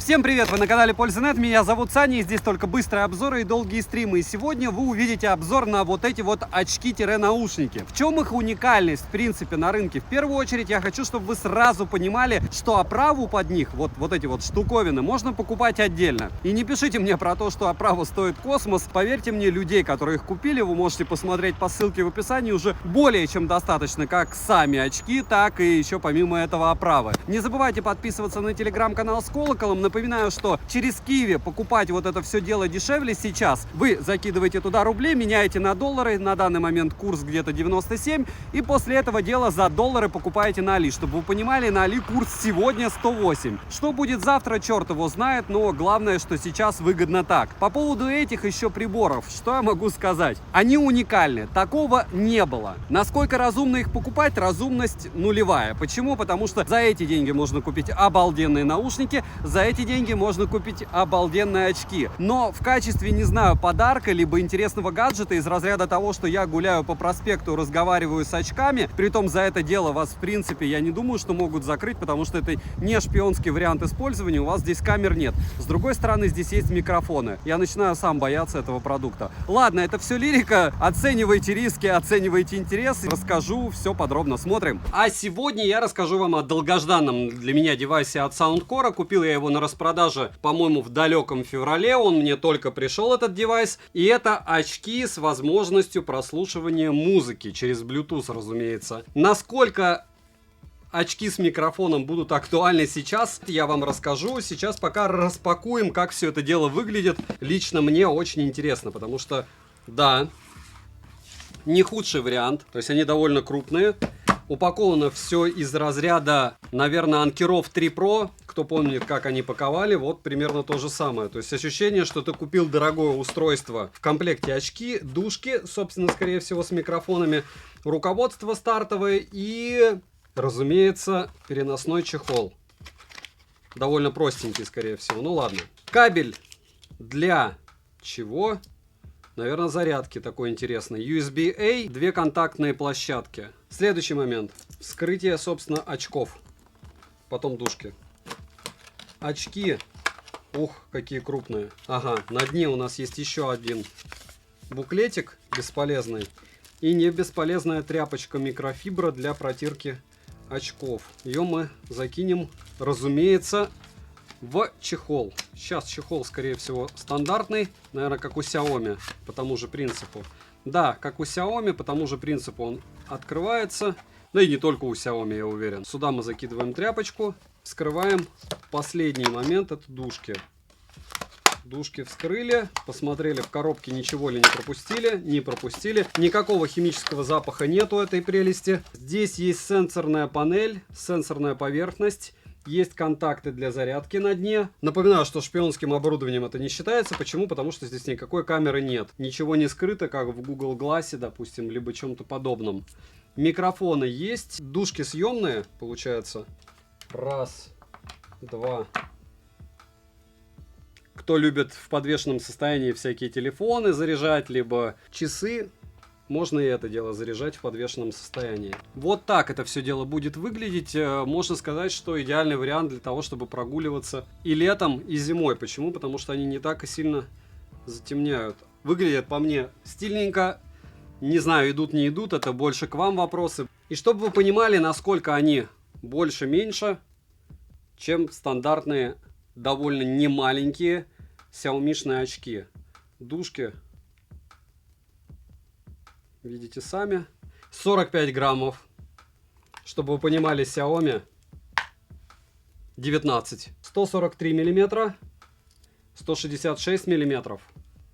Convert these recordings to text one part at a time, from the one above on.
Всем привет! Вы на канале Польза.нет, меня зовут Саня, и здесь только быстрые обзоры и долгие стримы. И сегодня вы увидите обзор на вот эти вот очки-наушники. В чем их уникальность, в принципе, на рынке? В первую очередь я хочу, чтобы вы сразу понимали, что оправу под них, вот эти вот штуковины, можно покупать отдельно. И не пишите мне про то, что оправа стоит космос. Поверьте мне, людей, которые их купили, вы можете посмотреть по ссылке в описании, уже более чем достаточно, как сами очки, так и еще помимо этого оправы. Не забывайте подписываться на телеграм-канал с колоколом. Напоминаю, что через Киви покупать вот это все дело дешевле сейчас. Вы закидываете туда рубли, меняете на доллары. На данный момент курс где-то 97. И после этого дела за доллары покупаете на Али. Чтобы вы понимали, на Али курс сегодня 108. Что будет завтра, черт его знает. Но главное, что сейчас выгодно так. По поводу этих еще приборов, что я могу сказать? Они уникальны. Такого не было. Насколько разумно их покупать? Разумность нулевая. Почему? Потому что за эти деньги можно купить обалденные наушники. За эти деньги можно купить обалденные очки. Но в качестве, не знаю, подарка, либо интересного гаджета из разряда того, что я гуляю по проспекту, разговариваю с очками, притом за это дело вас, в принципе, я не думаю, что могут закрыть, потому что это не шпионский вариант использования, у вас здесь камер нет. С другой стороны, здесь есть микрофоны. Я начинаю сам бояться этого продукта. Ладно, это все лирика. Оценивайте риски, оценивайте интересы. Расскажу все подробно. Смотрим. А сегодня я расскажу вам о долгожданном для меня девайсе от Soundcore. Купил я его на распродаже, по-моему, в далеком феврале. Он мне только пришел, этот девайс. И это очки с возможностью прослушивания музыки через Bluetooth, разумеется. Насколько очки с микрофоном будут актуальны сейчас, я вам расскажу. Сейчас пока распакуем, как все это дело выглядит. Лично мне очень интересно, потому что, да, не худший вариант. То есть они довольно крупные. Упаковано все из разряда, наверное, Ankerov 3 Pro. Кто помнит, как они паковали, вот примерно то же самое. То есть ощущение, что ты купил дорогое устройство. В комплекте очки, дужки, собственно, скорее всего, с микрофонами, руководство стартовое и, разумеется, переносной чехол. Довольно простенький, скорее всего. Ну ладно. Кабель для чего? Наверное, зарядки такой интересный. USB-A, две контактные площадки. Следующий момент. Вскрытие, собственно, очков. Потом дужки. Очки. Ух, какие крупные. Ага, на дне у нас есть еще один буклетик бесполезный. И не бесполезная тряпочка микрофибра для протирки очков. Ее мы закинем, разумеется, в чехол. Сейчас чехол, скорее всего, стандартный. Наверное, как у Xiaomi, по тому же принципу. Да, как у Xiaomi, по тому же принципу он открывается. Да и не только у Xiaomi, я уверен. Сюда мы закидываем тряпочку, вскрываем. Последний момент — это дужки. Дужки вскрыли, посмотрели в коробке, ничего ли не пропустили. Не пропустили. Никакого химического запаха нету этой прелести. Здесь есть сенсорная панель, сенсорная поверхность. Есть контакты для зарядки на дне. Напоминаю, что шпионским оборудованием это не считается. Почему? Потому что здесь никакой камеры нет. Ничего не скрыто, как в Google Glass, допустим, либо чем-то подобном. Микрофоны есть. Дужки съемные, получается. Раз, два. Кто любит в подвешенном состоянии всякие телефоны заряжать, либо часы, можно и это дело заряжать в подвешенном состоянии. Вот так это все дело будет выглядеть. Можно сказать, что идеальный вариант для того, чтобы прогуливаться и летом, и зимой. Почему? Потому что они не так и сильно затемняют. Выглядят по мне стильненько. Не знаю, идут, не идут. Это больше к вам вопросы. И чтобы вы понимали, насколько они больше-меньше, чем стандартные, довольно немаленькие Xiaomi-шные очки. Дужки. Видите сами. 45 граммов. Чтобы вы понимали, Xiaomi 19. 143 миллиметра. 166 миллиметров.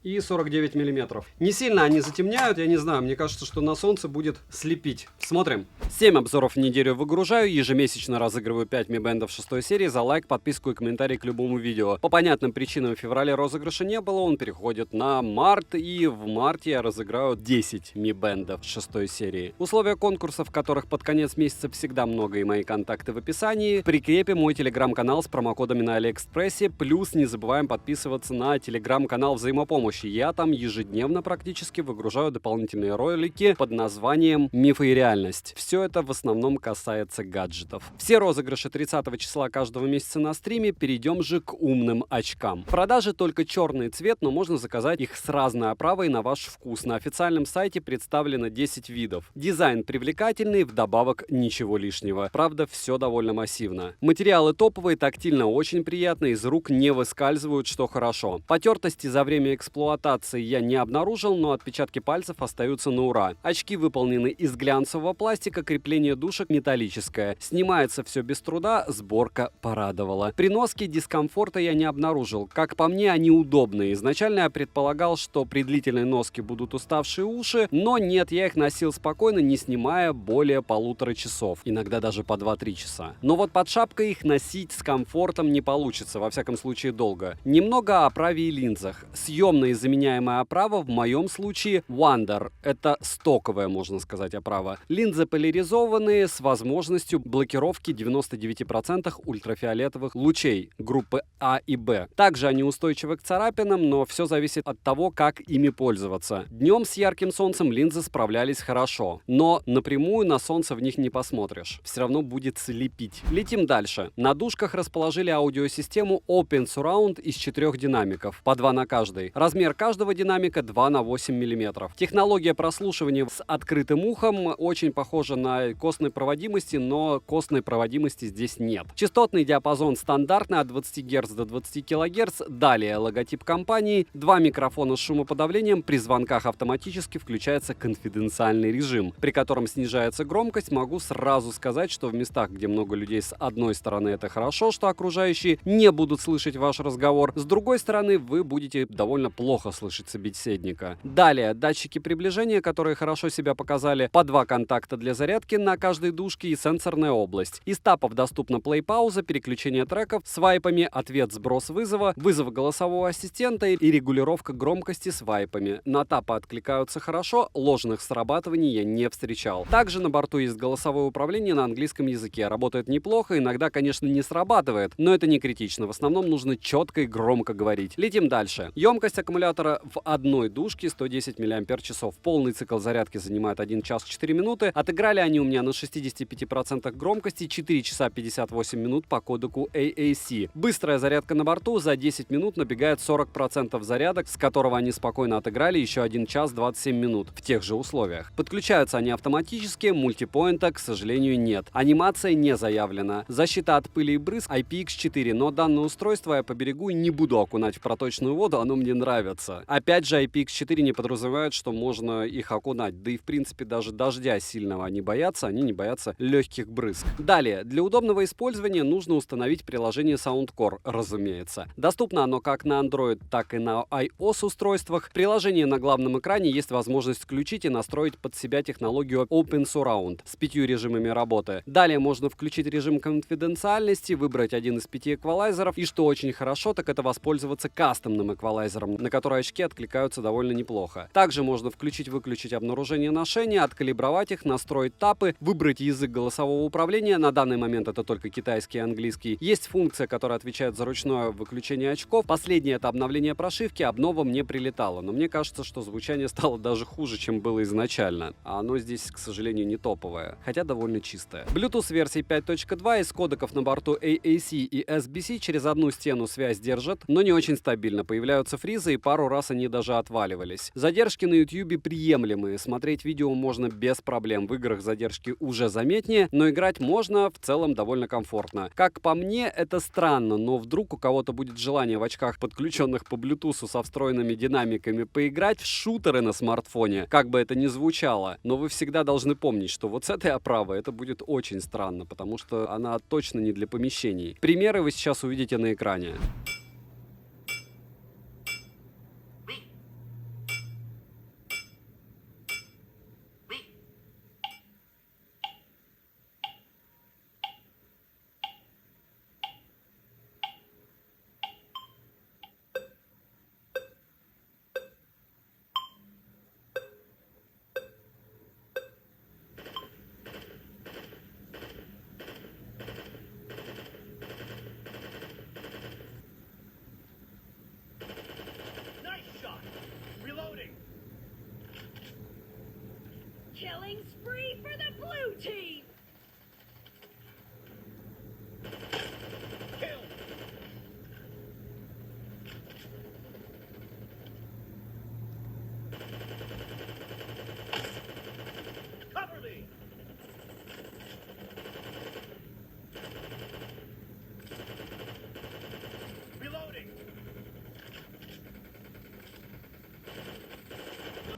И 49 миллиметров. Не сильно они затемняют, я не знаю. Мне кажется, что на солнце будет слепить. Смотрим. 7 обзоров в неделю выгружаю. Ежемесячно разыгрываю 5 Mi Band 6 серии за лайк, подписку и комментарий к любому видео. По понятным причинам в феврале розыгрыша не было. Он переходит на март. И в марте я разыграю 10 Mi Band 6 серии. Условия конкурса, в которых под конец месяца всегда много, и мои контакты в описании. Прикрепим мой телеграм-канал с промокодами на Алиэкспрессе. Плюс не забываем подписываться на телеграм-канал Взаимопомощи. проще. Я там ежедневно практически выгружаю дополнительные ролики под названием «Мифы и реальность». Все это в основном касается гаджетов. Все розыгрыши 30 числа каждого месяца на стриме. Перейдем же к умным очкам. В продаже только черный цвет, но можно заказать их с разной оправой на ваш вкус. На официальном сайте представлено 10 видов. Дизайн привлекательный, вдобавок ничего лишнего. Правда, все довольно массивно. Материалы топовые, тактильно очень приятно, из рук не выскальзывают, что хорошо. Потертости за время эксплуатации я не обнаружил, но отпечатки пальцев остаются на ура. Очки выполнены из глянцевого пластика, крепление дужек металлическое. Снимается все без труда, сборка порадовала. При носке дискомфорта я не обнаружил. Как по мне, они удобные. Изначально я предполагал, что при длительной носке будут уставшие уши, но нет, я их носил спокойно, не снимая более 1,5 часов. Иногда даже по 2-3 часа. Но вот под шапкой их носить с комфортом не получится, во всяком случае долго. Немного о оправе и линзах. Съемная и заменяемая оправа в моем случае Wonder. Это стоковая, можно сказать, оправа. Линзы поляризованные с возможностью блокировки 99% ультрафиолетовых лучей группы А и Б. Также они устойчивы к царапинам, но все зависит от того, как ими пользоваться. Днем с ярким солнцем линзы справлялись хорошо, но напрямую на солнце в них не посмотришь. Все равно будет слепить. Летим дальше. На дужках расположили аудиосистему Open Surround из 4 динамиков, по 2 на каждый. Размер каждого динамика 2 на 8 мм. Технология прослушивания с открытым ухом очень похожа на костной проводимости, но костной проводимости здесь нет. Частотный диапазон стандартный от 20 Гц до 20 кГц. Далее логотип компании. 2 микрофона с шумоподавлением. При звонках автоматически включается конфиденциальный режим, при котором снижается громкость. Могу сразу сказать, что в местах, где много людей, с одной стороны это хорошо, что окружающие не будут слышать ваш разговор. С другой стороны, вы будете довольно плохо слышать собеседника. Далее датчики приближения, которые хорошо себя показали. По 2 контакта для зарядки на каждой дужке и сенсорная область. Из тапов доступна плей-пауза, переключение треков, свайпами, ответ, сброс вызова, вызов голосового ассистента и регулировка громкости свайпами. На тапы откликаются хорошо, ложных срабатываний я не встречал. Также на борту есть голосовое управление на английском языке. Работает неплохо, иногда, конечно, не срабатывает, но это не критично. В основном нужно четко и громко говорить. Летим дальше. Емкость аккумулятора в одной дужке 110 мАч. Полный цикл зарядки занимает 1 час 4 минуты. Отыграли они у меня на 65% громкости 4 часа 58 минут по кодеку AAC. Быстрая зарядка на борту, за 10 минут набегает 40% зарядок, с которого они спокойно отыграли еще 1 час 27 минут в тех же условиях. Подключаются они автоматически, мультипоинта, к сожалению, нет. Анимация не заявлена. Защита от пыли и брызг IPX4, но данное устройство я поберегу и не буду окунать в проточную воду, оно мне нравится. Опять же, IPX4 не подразумевает, что можно их окунать, да и в принципе даже дождя сильного они не боятся легких брызг. Далее, для удобного использования нужно установить приложение Soundcore, разумеется. Доступно оно как на Android, так и на iOS устройствах. В приложении на главном экране есть возможность включить и настроить под себя технологию Open Surround с 5 режимами работы. Далее можно включить режим конфиденциальности, выбрать один из 5 эквалайзеров, и что очень хорошо, так это воспользоваться кастомным эквалайзером, на который очки откликаются довольно неплохо. Также можно включить-выключить обнаружение ношения, откалибровать их, настроить тапы, выбрать язык голосового управления. На данный момент это только китайский и английский. Есть функция, которая отвечает за ручное выключение очков. Последнее — это обновление прошивки. Обнова мне прилетала, но мне кажется, что звучание стало даже хуже, чем было изначально. А оно здесь, к сожалению, не топовое, хотя довольно чистое. Bluetooth версии 5.2 из кодеков на борту AAC и SBC через одну стену связь держат, но не очень стабильно. Появляются фризы, и пару раз они даже отваливались. Задержки на YouTube приемлемые. Смотреть видео можно без проблем. В играх задержки уже заметнее, но играть можно в целом довольно комфортно. Как по мне, это странно, но вдруг у кого-то будет желание в очках, подключенных по Bluetooth со встроенными динамиками, поиграть в шутеры на смартфоне. Как бы это ни звучало, но вы всегда должны помнить, что вот с этой оправой это будет очень странно, потому что она точно не для помещений. Примеры вы сейчас увидите на экране.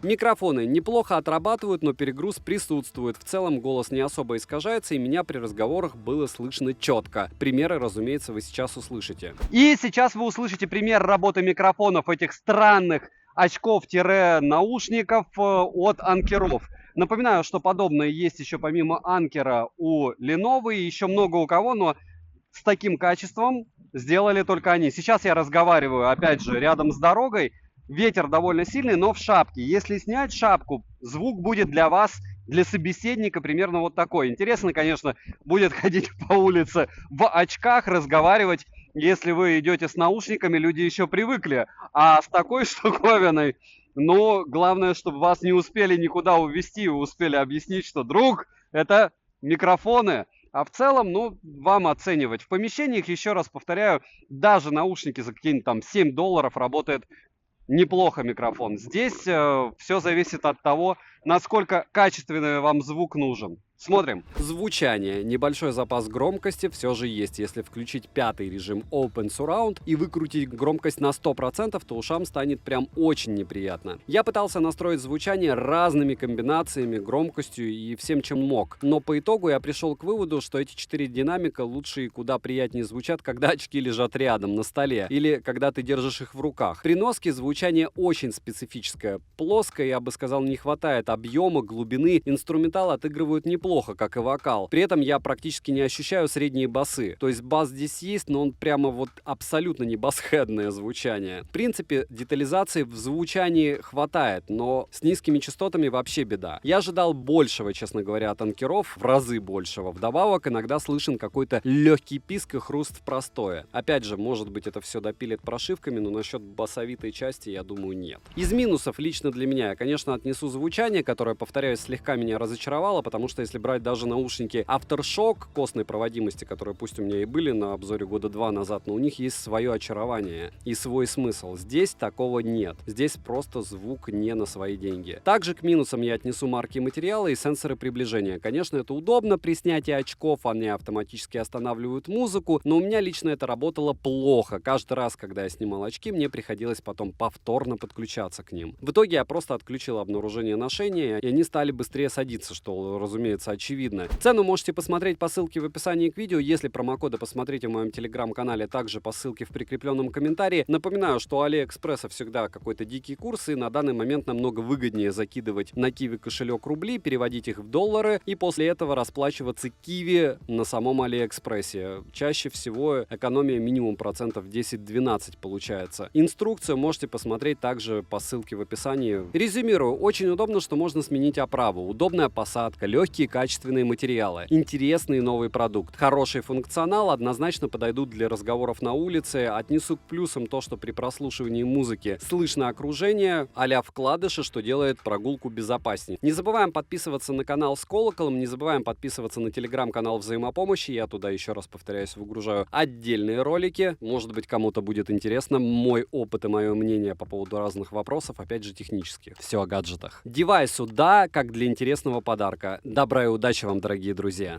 Микрофоны неплохо отрабатывают, но перегруз присутствует. В целом голос не особо искажается, и меня при разговорах было слышно четко. Примеры, разумеется, вы сейчас услышите. И сейчас вы услышите пример работы микрофонов этих странных очков-наушников от Ankerov. Напоминаю, что подобное есть еще помимо Anker у Lenovo и еще много у кого, но с таким качеством сделали только они. Сейчас я разговариваю, опять же, рядом с дорогой. Ветер довольно сильный, но в шапке. Если снять шапку, звук будет для вас, для собеседника примерно вот такой. Интересно, конечно, будет ходить по улице в очках, разговаривать. Если вы идете с наушниками, люди еще привыкли. А с такой штуковиной, ну, главное, чтобы вас не успели никуда увезти, вы успели объяснить, что, друг, это микрофоны. А в целом, ну, вам оценивать. В помещениях, еще раз повторяю, даже наушники за какие-нибудь там $7 работает неплохо микрофон. Здесь все зависит от того, насколько качественный вам звук нужен. Смотрим. Звучание. Небольшой запас громкости все же есть. Если включить 5-й режим Open Surround и выкрутить громкость на 100%, то ушам станет прям очень неприятно. Я пытался настроить звучание разными комбинациями, громкостью и всем, чем мог. Но по итогу я пришел к выводу, что эти 4 динамика лучше и куда приятнее звучат, когда очки лежат рядом на столе или когда ты держишь их в руках. При носке звучание очень специфическое. Плоское, я бы сказал, не хватает объема, глубины. Инструментал отыгрывают неплохо, как и вокал. При этом я практически не ощущаю средние басы. То есть бас здесь есть, но он прямо вот абсолютно не басхедное звучание. В принципе, детализации в звучании хватает, но с низкими частотами вообще беда. Я ожидал большего, честно говоря, от Ankerov, в разы большего. Вдобавок иногда слышен какой-то легкий писк и хруст в простое. Опять же, может быть, это все допилит прошивками, но насчет басовитой части, я думаю, нет. Из минусов лично для меня я, конечно, отнесу звучание, которое, повторяюсь, слегка меня разочаровало, потому что если брать даже наушники Aftershock костной проводимости, которые пусть у меня и были на обзоре года 2 назад, но у них есть свое очарование и свой смысл. Здесь такого нет. Здесь просто звук не на свои деньги. Также к минусам я отнесу марки материала и сенсоры приближения. Конечно, это удобно при снятии очков, они автоматически останавливают музыку, но у меня лично это работало плохо. Каждый раз, когда я снимал очки, мне приходилось потом повторно подключаться к ним. В итоге я просто отключил обнаружение ношения, и они стали быстрее садиться, что, разумеется, очевидно. Цену можете посмотреть по ссылке в описании к видео. Если промокоды посмотрите в моем телеграм-канале, также по ссылке в прикрепленном комментарии. Напоминаю, что у Алиэкспресса всегда какой-то дикий курс, и на данный момент намного выгоднее закидывать на Kiwi кошелек рубли, переводить их в доллары и после этого расплачиваться Kiwi на самом Алиэкспрессе. Чаще всего экономия минимум процентов 10-12 получается. Инструкцию можете посмотреть также по ссылке в описании. Резюмирую, очень удобно, что можно сменить оправу. Удобная посадка, легкие качественные материалы, интересный новый продукт, хороший функционал, однозначно подойдут для разговоров на улице. Отнесу к плюсам то, что при прослушивании музыки слышно окружение а-ля вкладыши, что делает прогулку безопаснее. Не забываем подписываться на канал с колоколом, не забываем подписываться на телеграм-канал взаимопомощи. Я туда, еще раз повторяюсь, выгружаю отдельные ролики. Может быть, кому-то будет интересно мой опыт и мое мнение по поводу разных вопросов, опять же, технических. Все о гаджетах. Девайсу, да, как для интересного подарка. Добра и удачи вам, дорогие друзья!